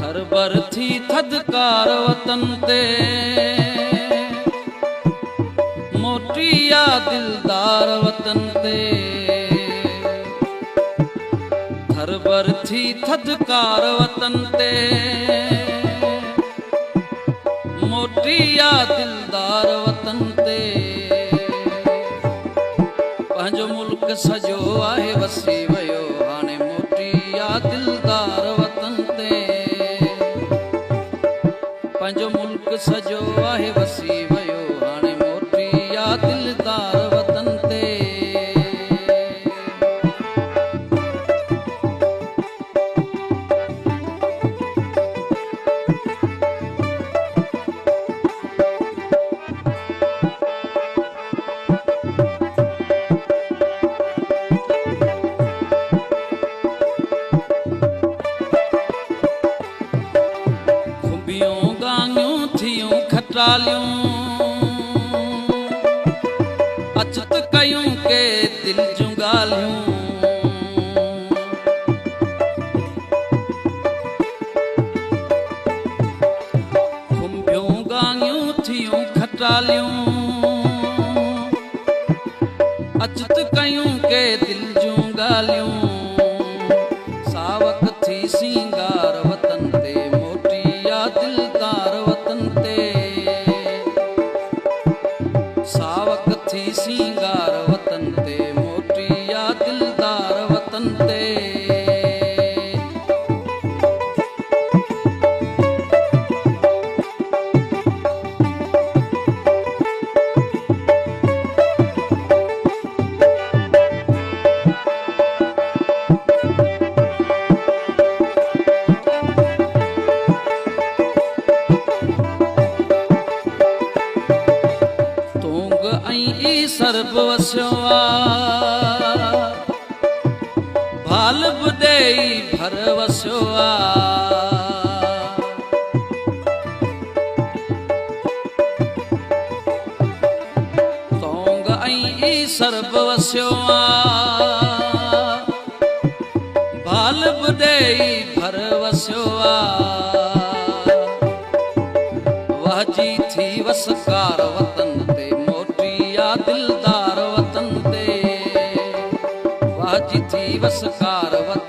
घर बरथी थदकार वतन ते मोटिया दिलदार वतन ते घर बरथी थदकार वतन ते मोटिया दिलदार वतन ते पंहिंजो मुल्क सजो आहे वसी वयो हाणे मोटिया दिलदार वतन ते पंहिंजो मुल्क सजो आहे वसी वयो हाणे मोटिया दिलदार वतन ते अचत कयूं के दिल जूं ॻाल्हियूं खुंबियूं गांगियूं थियूं खटालियूं अचत कयूं के दिल जूं ॻाल्हियूं सावक थी सिंगार वतन ते मोटिया दिलदार वतन ते सावक थी सिंगार वतन ते मोटिया दिलदार वतन ते सर्ब वसियो भाल बुदेई भर वसियो तोंग ऐं सर्ब वसियो भाल बुदेई भर वसियो वहजी थी वसकार वतन ते दिलदार वतन ते वाजी थी वसकार वतन